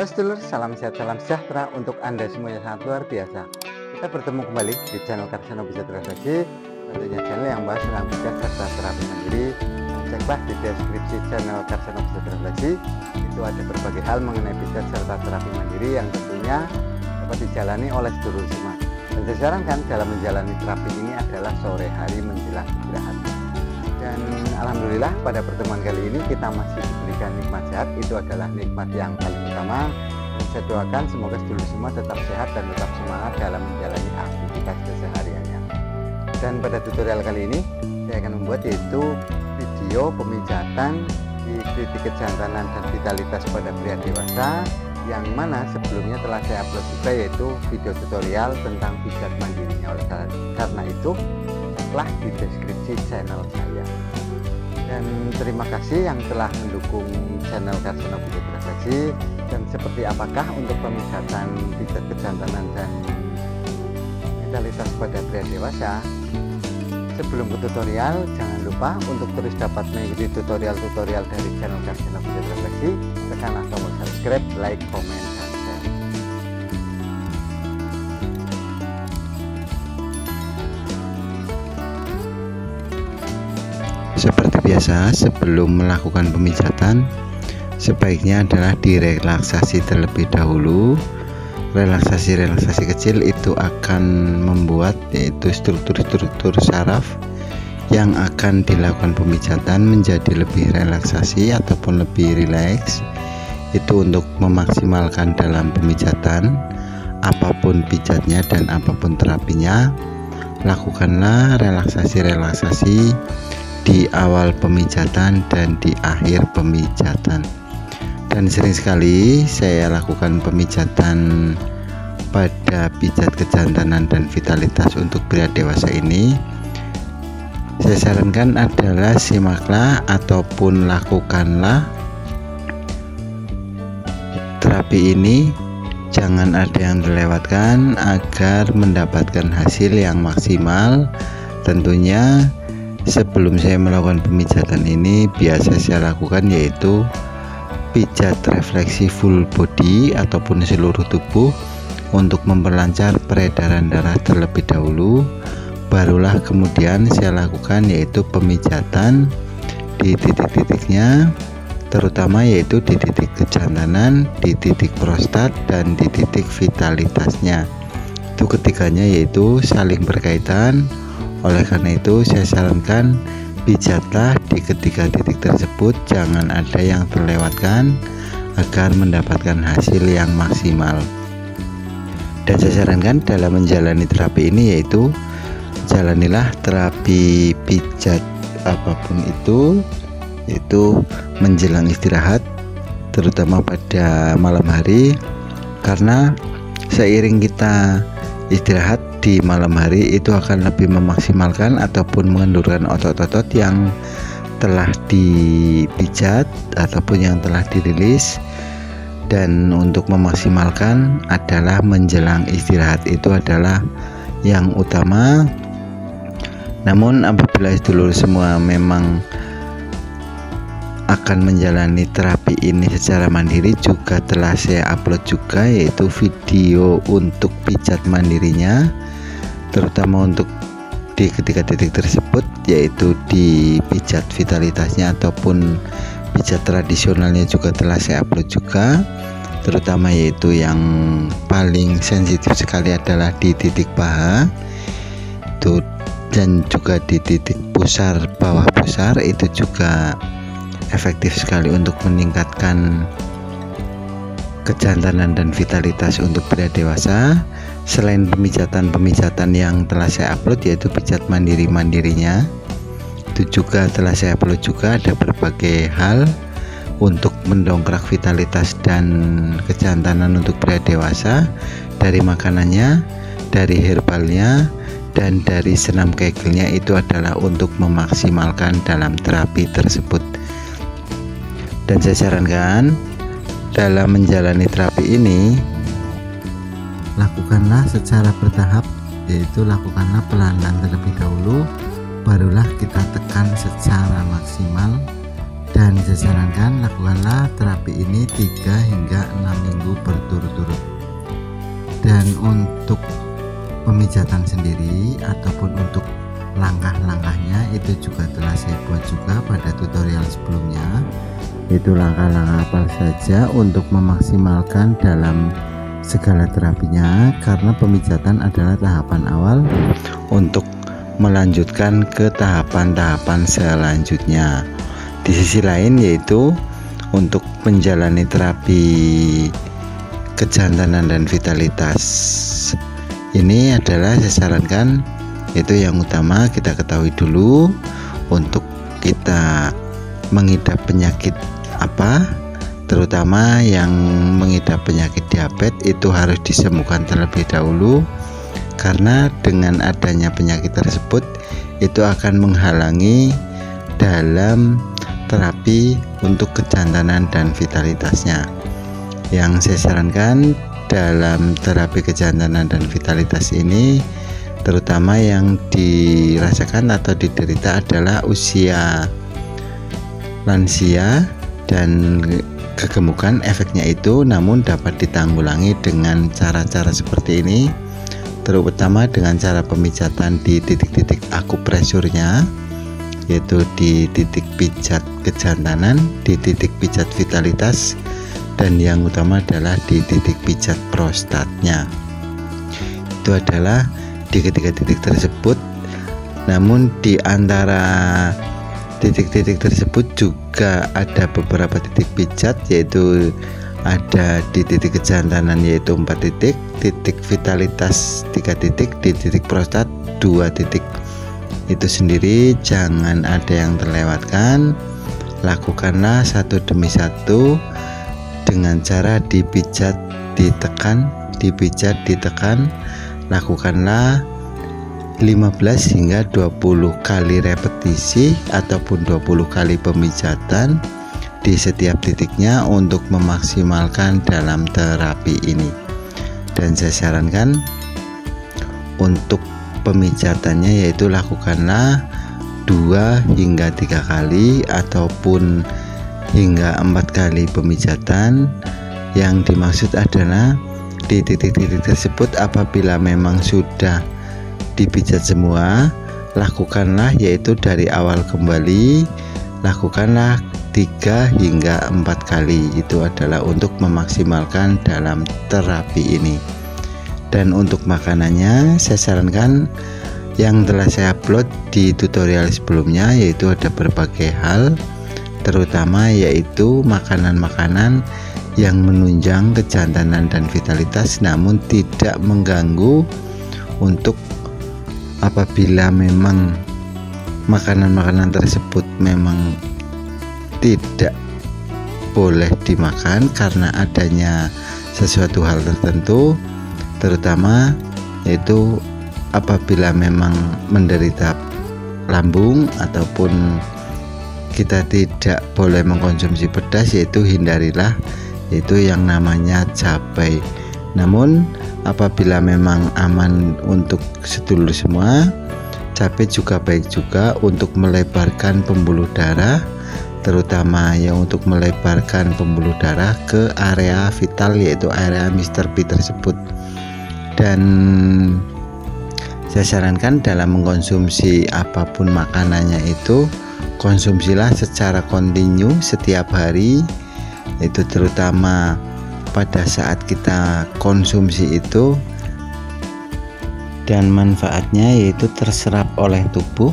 Halo sedulur, salam sehat, salam sejahtera untuk Anda semua yang sangat luar biasa. Kita bertemu kembali di channel Karsono Pijat Refleksi, tentunya channel yang bahas tentang pijat serta terapi mandiri. Ceklah di deskripsi channel Karsono Pijat Refleksi, itu ada berbagai hal mengenai pijat serta terapi mandiri yang tentunya dapat dijalani oleh sedulur semua. Dan saya sarankan dalam menjalani terapi ini adalah sore hari menjelang istirahat. Dan alhamdulillah pada pertemuan kali ini kita masih diberikan nikmat sehat, itu adalah nikmat yang paling utama. Dan saya doakan semoga sedulur semua tetap sehat dan tetap semangat dalam menjalani aktivitas kesehariannya. Dan pada tutorial kali ini saya akan membuat yaitu video pemijatan di titik kejantanan dan vitalitas pada pria dewasa, yang mana sebelumnya telah saya upload juga yaitu video tutorial tentang pijat mandirinya. Oleh karena itu telah di deskripsi channel saya. Dan terima kasih yang telah mendukung channel Karsono Pijat Refleksi. Dan seperti apakah untuk pemijatan pijat kejantanan dan vitalitas pada pria dewasa? Sebelum ke tutorial, jangan lupa untuk terus dapat mengikuti tutorial-tutorial dari channel Karsono Pijat Refleksi. Tekanlah tombol subscribe, like, komen, dan share. Seperti biasa, sebelum melakukan pemijatan sebaiknya adalah direlaksasi terlebih dahulu. Relaksasi kecil itu akan membuat yaitu struktur-struktur saraf yang akan dilakukan pemijatan menjadi lebih relaksasi ataupun lebih rileks. Itu untuk memaksimalkan dalam pemijatan, apapun pijatnya dan apapun terapinya, lakukanlah relaksasi di awal pemijatan dan di akhir pemijatan. Dan sering sekali saya lakukan pemijatan pada pijat kejantanan dan vitalitas untuk pria dewasa ini. Saya sarankan adalah simaklah ataupun lakukanlah terapi ini, jangan ada yang dilewatkan agar mendapatkan hasil yang maksimal. Tentunya sebelum saya melakukan pemijatan ini, biasa saya lakukan yaitu pijat refleksi full body ataupun seluruh tubuh untuk memperlancar peredaran darah terlebih dahulu. Barulah kemudian saya lakukan yaitu pemijatan di titik-titiknya, terutama yaitu di titik kejantanan, di titik prostat, dan di titik vitalitasnya. Itu ketiganya yaitu saling berkaitan. Oleh karena itu saya sarankan pijatlah di ketiga titik tersebut, jangan ada yang terlewatkan agar mendapatkan hasil yang maksimal. Dan saya sarankan dalam menjalani terapi ini yaitu jalanilah terapi pijat apapun itu, yaitu menjelang istirahat, terutama pada malam hari, karena seiring kita istirahat di malam hari itu akan lebih memaksimalkan ataupun mengendurkan otot-otot yang telah dipijat ataupun yang telah dirilis. Dan untuk memaksimalkan adalah menjelang istirahat, itu adalah yang utama. Namun apabila sedulur semua memang akan menjalani terapi ini secara mandiri, juga telah saya upload juga yaitu video untuk pijat mandirinya, terutama untuk di ketiga titik tersebut, yaitu di pijat vitalitasnya ataupun pijat tradisionalnya juga telah saya upload juga, terutama yaitu yang paling sensitif sekali adalah di titik paha itu, dan juga di titik pusar bawah pusar, itu juga efektif sekali untuk meningkatkan kejantanan dan vitalitas untuk pria dewasa. Selain pemijatan yang telah saya upload yaitu pijat mandirinya, itu juga telah saya upload juga ada berbagai hal untuk mendongkrak vitalitas dan kejantanan untuk pria dewasa, dari makanannya, dari herbalnya, dan dari senam kegelnya. Itu adalah untuk memaksimalkan dalam terapi tersebut. Dan saya sarankan dalam menjalani terapi ini, lakukanlah secara bertahap, yaitu lakukanlah pelan-pelan terlebih dahulu, barulah kita tekan secara maksimal Dan saya sarankan lakukanlah terapi ini 3 hingga 6 minggu berturut-turut. Dan untuk pemijatan sendiri ataupun untuk langkah-langkahnya itu juga telah saya buat juga pada tutorial sebelumnya, itu langkah-langkah apa saja untuk memaksimalkan dalam segala terapinya, karena pemijatan adalah tahapan awal untuk melanjutkan ke tahapan-tahapan selanjutnya. Di sisi lain yaitu untuk menjalani terapi kejantanan dan vitalitas ini adalah saya sarankan itu yang utama kita ketahui dulu untuk kita mengidap penyakit apa, terutama yang mengidap penyakit diabetes itu harus disembuhkan terlebih dahulu, karena dengan adanya penyakit tersebut itu akan menghalangi dalam terapi untuk kejantanan dan vitalitasnya. Yang saya sarankan dalam terapi kejantanan dan vitalitas ini, terutama yang dirasakan atau diderita adalah usia lansia dan kegemukan. Efeknya itu namun dapat ditanggulangi dengan cara-cara seperti ini, terutama dengan cara pemijatan di titik-titik akupresurnya, yaitu di titik pijat kejantanan, di titik pijat vitalitas, dan yang utama adalah di titik pijat prostatnya. Itu adalah di ketiga titik tersebut. Namun di antara titik-titik tersebut juga ada beberapa titik pijat, yaitu ada di titik kejantanan yaitu 4 titik, titik vitalitas 3 titik, di titik prostat 2 titik. Itu sendiri jangan ada yang terlewatkan. Lakukanlah satu demi satu dengan cara dipijat, ditekan, dipijat, ditekan. Lakukanlah 15 hingga 20 kali repetisi ataupun 20 kali pemijatan di setiap titiknya untuk memaksimalkan dalam terapi ini. Dan saya sarankan untuk pemijatannya yaitu lakukanlah 2 hingga 3 kali ataupun hingga 4 kali pemijatan. Yang dimaksud adalah di titik-titik tersebut apabila memang sudah dipijat semua, lakukanlah yaitu dari awal kembali, lakukanlah 3 hingga 4 kali. Itu adalah untuk memaksimalkan dalam terapi ini. Dan untuk makanannya saya sarankan yang telah saya upload di tutorial sebelumnya, yaitu ada berbagai hal, terutama yaitu makanan-makanan yang menunjang kejantanan dan vitalitas namun tidak mengganggu. Untuk apabila memang makanan-makanan tersebut memang tidak boleh dimakan karena adanya sesuatu hal tertentu, terutama yaitu apabila memang menderita lambung ataupun kita tidak boleh mengkonsumsi pedas, yaitu hindarilah yaitu yang namanya cabai. Namun apabila memang aman untuk sedulur semua, cabai juga baik juga untuk melebarkan pembuluh darah, terutama yang untuk melebarkan pembuluh darah ke area vital yaitu area Mr. P tersebut. Dan saya sarankan dalam mengkonsumsi apapun makanannya itu konsumsilah secara kontinu setiap hari, itu terutama pada saat kita konsumsi itu, dan manfaatnya yaitu terserap oleh tubuh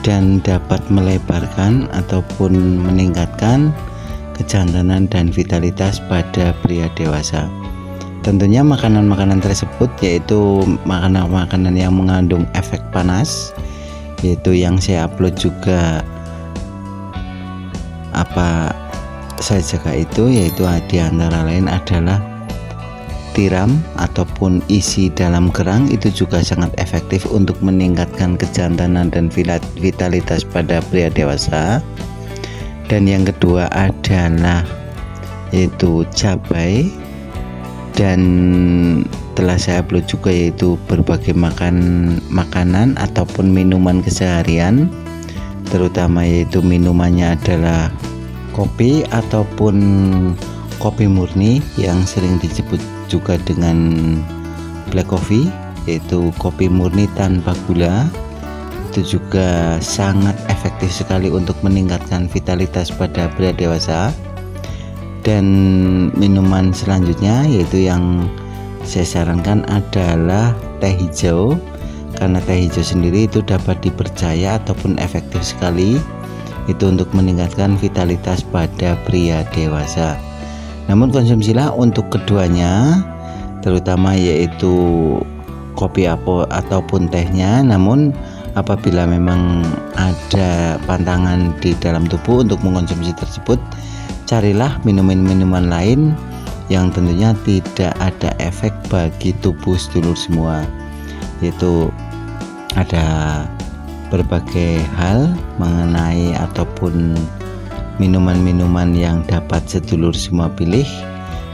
dan dapat melebarkan ataupun meningkatkan kejantanan dan vitalitas pada pria dewasa. Tentunya makanan-makanan tersebut yaitu makanan-makanan yang mengandung efek panas, yaitu yang saya upload juga apa saja itu, yaitu di antara lain adalah tiram ataupun isi dalam kerang. Itu juga sangat efektif untuk meningkatkan kejantanan dan vitalitas pada pria dewasa. Dan yang kedua adalah yaitu cabai, dan telah saya upload juga yaitu berbagai makanan ataupun minuman keseharian terutama yaitu minumannya adalah kopi ataupun kopi murni yang sering disebut juga dengan black coffee, yaitu kopi murni tanpa gula. Itu juga sangat efektif sekali untuk meningkatkan vitalitas pada pria dewasa. Dan minuman selanjutnya yaitu yang saya sarankan adalah teh hijau, karena teh hijau sendiri itu dapat dipercaya ataupun efektif sekali itu untuk meningkatkan vitalitas pada pria dewasa. Namun konsumsilah untuk keduanya, terutama yaitu kopi ataupun tehnya. Namun apabila memang ada pantangan di dalam tubuh untuk mengkonsumsi tersebut, carilah minuman lain yang tentunya tidak ada efek bagi tubuh sedulur semua. Yaitu ada berbagai hal mengenai ataupun minuman-minuman yang dapat sedulur semua pilih,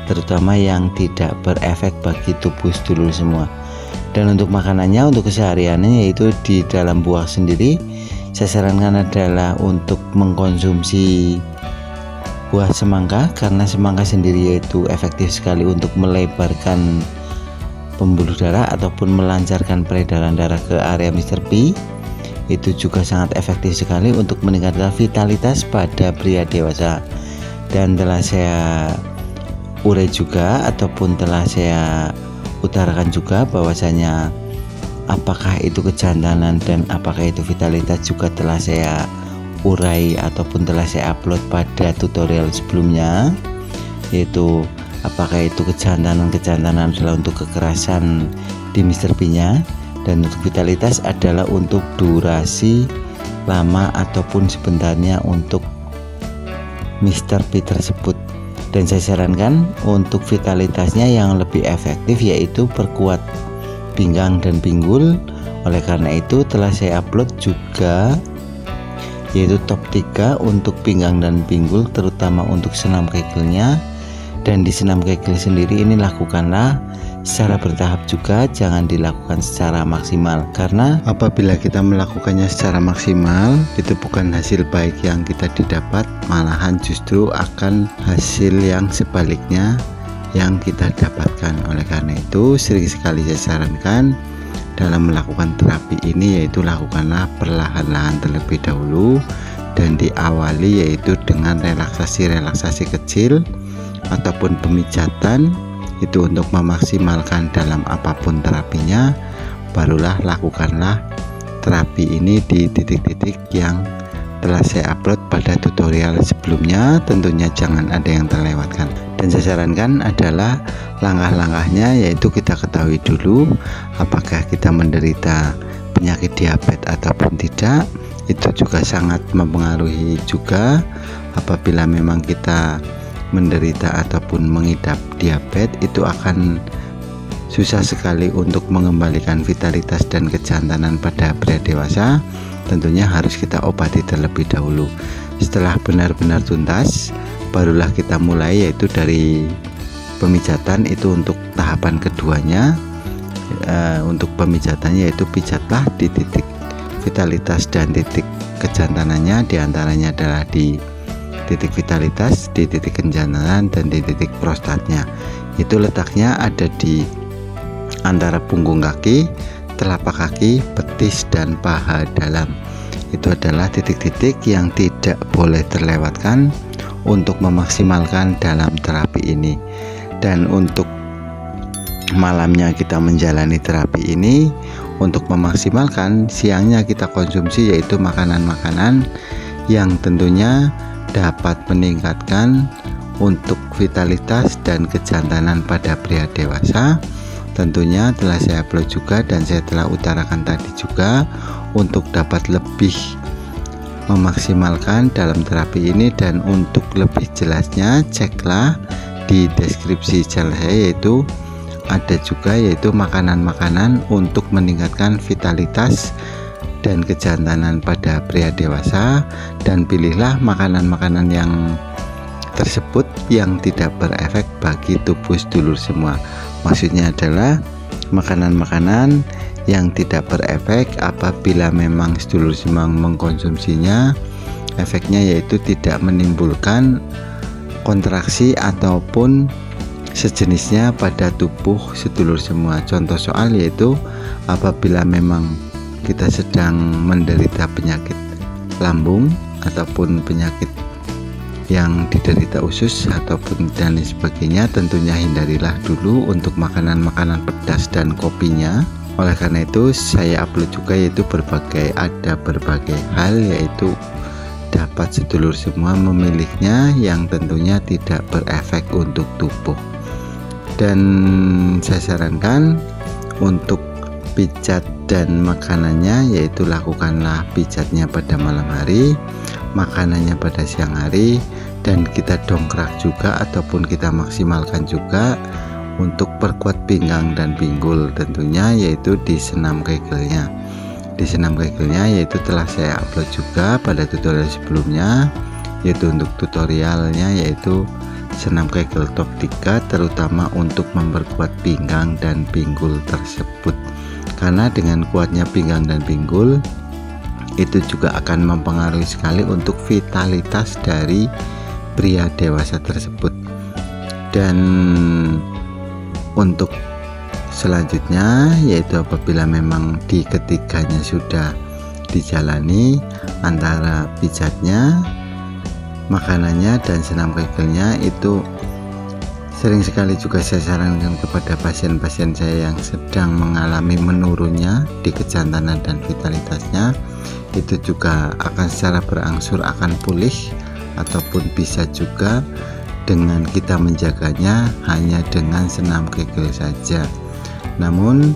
terutama yang tidak berefek bagi tubuh sedulur semua. Dan untuk makanannya, untuk kesehariannya, yaitu di dalam buah sendiri, saya sarankan adalah untuk mengkonsumsi buah semangka, karena semangka sendiri yaitu efektif sekali untuk melebarkan pembuluh darah ataupun melancarkan peredaran darah ke area Mr. P. Itu juga sangat efektif sekali untuk meningkatkan vitalitas pada pria dewasa. Dan telah saya urai juga ataupun telah saya utarakan juga bahwasanya apakah itu kejantanan dan apakah itu vitalitas juga telah saya urai ataupun telah saya upload pada tutorial sebelumnya, yaitu apakah itu kejantanan adalah untuk kekerasan di Mr. P nya, dan untuk vitalitas adalah untuk durasi lama ataupun sebentarnya untuk Mr. P tersebut. Dan saya sarankan untuk vitalitasnya yang lebih efektif yaitu perkuat pinggang dan pinggul. Oleh karena itu telah saya upload juga yaitu top 3 untuk pinggang dan pinggul, terutama untuk senam kegelnya. Dan di senam kegel sendiri ini lakukanlah secara bertahap juga, jangan dilakukan secara maksimal, karena apabila kita melakukannya secara maksimal itu bukan hasil baik yang kita didapat, malahan justru akan hasil yang sebaliknya yang kita dapatkan. Oleh karena itu sering sekali saya sarankan dalam melakukan terapi ini yaitu lakukanlah perlahan-lahan terlebih dahulu, dan diawali yaitu dengan relaksasi kecil ataupun pemijatan, itu untuk memaksimalkan dalam apapun terapinya. Barulah lakukanlah terapi ini di titik-titik yang telah saya upload pada tutorial sebelumnya. Tentunya jangan ada yang terlewatkan, dan saya sarankan adalah langkah-langkahnya yaitu kita ketahui dulu apakah kita menderita penyakit diabetes ataupun tidak. Itu juga sangat mempengaruhi juga. Apabila memang kita menderita ataupun mengidap diabetes, itu akan susah sekali untuk mengembalikan vitalitas dan kejantanan pada pria dewasa. Tentunya harus kita obati terlebih dahulu. Setelah benar-benar tuntas, barulah kita mulai yaitu dari pemijatan. Itu untuk tahapan keduanya. Untuk pemijatannya yaitu pijatlah di titik vitalitas dan titik kejantanannya, diantaranya adalah di titik vitalitas, di titik kejantanan, dan di titik prostatnya. Itu letaknya ada di antara punggung kaki, telapak kaki, betis, dan paha dalam. Itu adalah titik-titik yang tidak boleh terlewatkan untuk memaksimalkan dalam terapi ini. Dan untuk malamnya kita menjalani terapi ini, untuk memaksimalkan siangnya kita konsumsi yaitu makanan-makanan yang tentunya dapat meningkatkan untuk vitalitas dan kejantanan pada pria dewasa. Tentunya telah saya upload juga dan saya telah utarakan tadi juga. Untuk dapat lebih memaksimalkan dalam terapi ini dan untuk lebih jelasnya, ceklah di deskripsi channel saya, yaitu ada juga yaitu makanan-makanan untuk meningkatkan vitalitas dan kejantanan pada pria dewasa. Dan pilihlah makanan-makanan yang tersebut yang tidak berefek bagi tubuh sedulur semua. Maksudnya adalah makanan-makanan yang tidak berefek apabila memang sedulur semua mengkonsumsinya. Efeknya yaitu tidak menimbulkan kontraksi ataupun sejenisnya pada tubuh sedulur semua. Contoh soal yaitu apabila memang kita sedang menderita penyakit lambung ataupun penyakit yang diderita usus ataupun dan sebagainya, tentunya hindarilah dulu untuk makanan-makanan pedas dan kopinya. Oleh karena itu saya upload juga yaitu ada berbagai hal yaitu dapat sedulur semua memilihnya yang tentunya tidak berefek untuk tubuh. Dan saya sarankan untuk pijat dan makanannya yaitu lakukanlah pijatnya pada malam hari, makanannya pada siang hari, dan kita dongkrak juga ataupun kita maksimalkan juga untuk perkuat pinggang dan pinggul, tentunya yaitu di senam kegelnya. Di senam kegelnya yaitu telah saya upload juga pada tutorial sebelumnya, yaitu untuk tutorialnya yaitu senam kegel top 3 terutama untuk memperkuat pinggang dan pinggul tersebut. Karena dengan kuatnya pinggang dan pinggul itu juga akan mempengaruhi sekali untuk vitalitas dari pria dewasa tersebut. Dan untuk selanjutnya yaitu apabila memang di ketiganya sudah dijalani antara pijatnya, makanannya, dan senam kegelnya, itu sering sekali juga saya sarankan kepada pasien-pasien saya yang sedang mengalami menurunnya di kejantanan dan vitalitasnya, itu juga akan secara berangsur akan pulih ataupun bisa juga dengan kita menjaganya hanya dengan senam kegel saja. Namun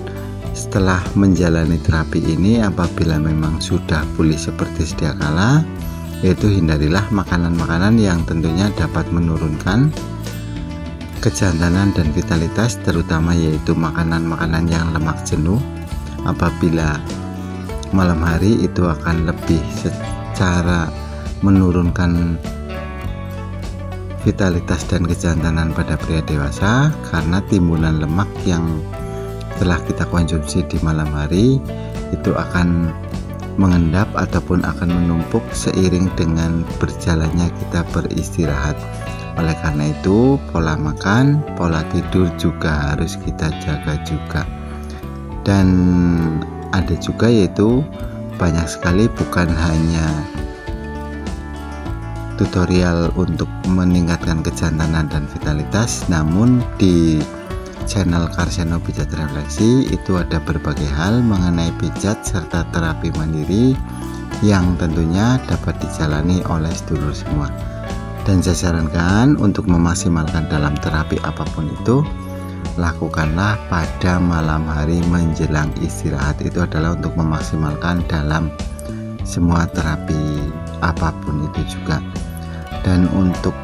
setelah menjalani terapi ini apabila memang sudah pulih seperti sedia kala, yaitu hindarilah makanan-makanan yang tentunya dapat menurunkan kejantanan dan vitalitas, terutama yaitu makanan-makanan yang lemak jenuh. Apabila malam hari itu akan lebih secara menurunkan vitalitas dan kejantanan pada pria dewasa, karena timbunan lemak yang telah kita konsumsi di malam hari itu akan mengendap ataupun akan menumpuk seiring dengan berjalannya kita beristirahat. Oleh karena itu pola makan, pola tidur juga harus kita jaga juga. Dan ada juga yaitu banyak sekali bukan hanya tutorial untuk meningkatkan kejantanan dan vitalitas, namun di channel Karseno Pijat Refleksi itu ada berbagai hal mengenai pijat serta terapi mandiri yang tentunya dapat dijalani oleh sedulur semua. Dan saya sarankan untuk memaksimalkan dalam terapi apapun itu, lakukanlah pada malam hari menjelang istirahat. Itu adalah untuk memaksimalkan dalam semua terapi apapun itu juga. Dan untuk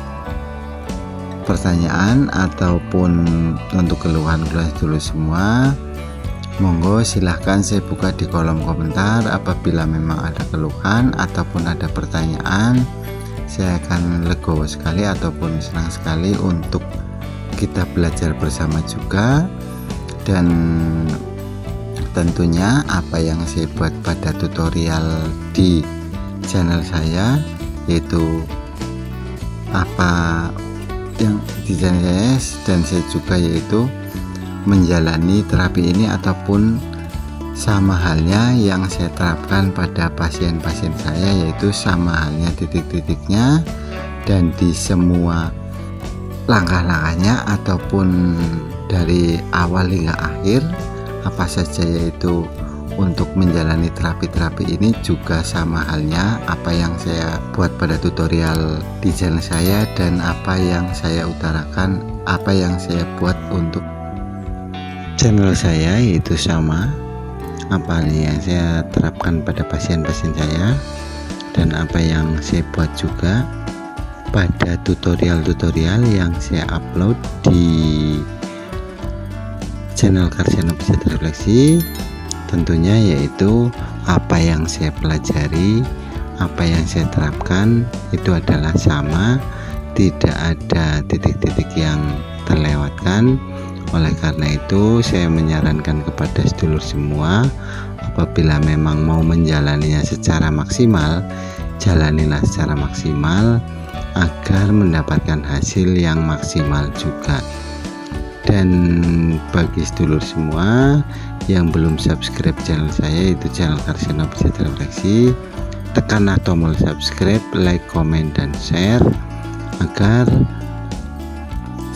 pertanyaan ataupun untuk keluhan-keluhan dulu semua, monggo silahkan saya buka di kolom komentar. Apabila memang ada keluhan ataupun ada pertanyaan, saya akan legowo sekali ataupun senang sekali untuk kita belajar bersama juga. Dan tentunya apa yang saya buat pada tutorial di channel saya, yaitu apa yang di channel saya, dan saya juga yaitu menjalani terapi ini ataupun sama halnya yang saya terapkan pada pasien-pasien saya, yaitu sama halnya titik-titiknya dan di semua langkah-langkahnya ataupun dari awal hingga akhir apa saja, yaitu untuk menjalani terapi-terapi ini juga sama halnya apa yang saya buat pada tutorial di channel saya dan apa yang saya utarakan, apa yang saya buat untuk channel saya, yaitu sama apa yang saya terapkan pada pasien-pasien saya dan apa yang saya buat juga pada tutorial-tutorial yang saya upload di channel Karseno Pijat Refleksi. Tentunya yaitu apa yang saya pelajari, apa yang saya terapkan itu adalah sama, tidak ada titik-titik yang terlewatkan. Oleh karena itu saya menyarankan kepada sedulur semua, apabila memang mau menjalaninya secara maksimal, jalanilah secara maksimal agar mendapatkan hasil yang maksimal juga. Dan bagi sedulur semua yang belum subscribe channel saya, yaitu channel Karsana Pijat Refleksi, tekanlah tombol subscribe, like, komen, dan share agar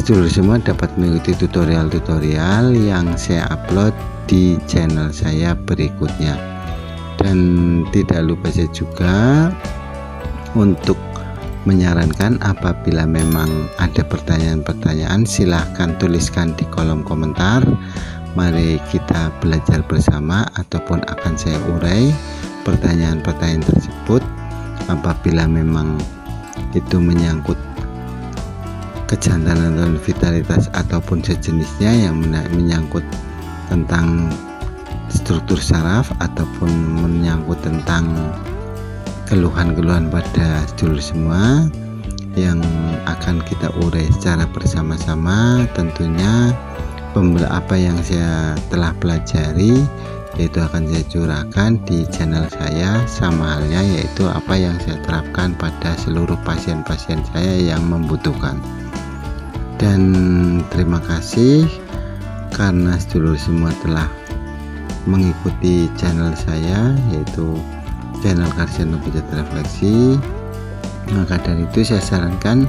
sedulur semua dapat mengikuti tutorial-tutorial yang saya upload di channel saya berikutnya. Dan tidak lupa saya juga untuk menyarankan, apabila memang ada pertanyaan-pertanyaan silahkan tuliskan di kolom komentar. Mari kita belajar bersama, ataupun akan saya urai pertanyaan-pertanyaan tersebut. Apabila memang itu menyangkut kejantanan dan vitalitas ataupun sejenisnya yang menyangkut tentang struktur saraf ataupun menyangkut tentang keluhan-keluhan pada sedulur semua, yang akan kita urai secara bersama-sama. Tentunya apa yang saya telah pelajari yaitu akan saya curahkan di channel saya, sama halnya yaitu apa yang saya terapkan pada seluruh pasien-pasien saya yang membutuhkan. Dan terima kasih karena sedulur semua telah mengikuti channel saya, yaitu channel Karsana Pijat Refleksi. Maka dari itu saya sarankan,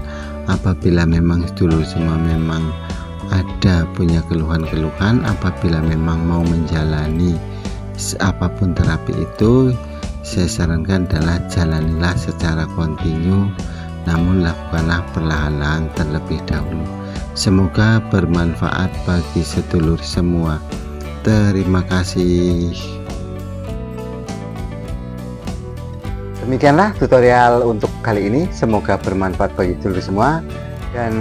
apabila memang sedulur semua memang ada punya keluhan-keluhan, apabila memang mau menjalani apapun terapi itu, saya sarankan adalah jalanilah secara kontinu, namun lakukanlah perlahan-lahan terlebih dahulu. Semoga bermanfaat bagi sedulur semua. Terima kasih. Demikianlah tutorial untuk kali ini, semoga bermanfaat bagi sedulur semua. Dan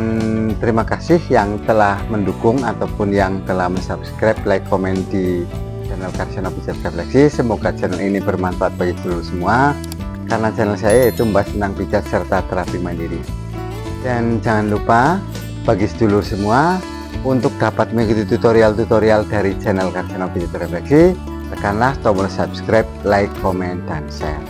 terima kasih yang telah mendukung ataupun yang telah subscribe, like, komen di channel Karsana Pijat Refleksi. Semoga channel ini bermanfaat bagi sedulur semua, karena channel saya yaitu membahas tentang pijat serta terapi mandiri. Dan jangan lupa bagi sedulur semua, untuk dapat mengikuti tutorial-tutorial dari channel Karsana Pijat Refleksi, tekanlah tombol subscribe, like, komen, dan share.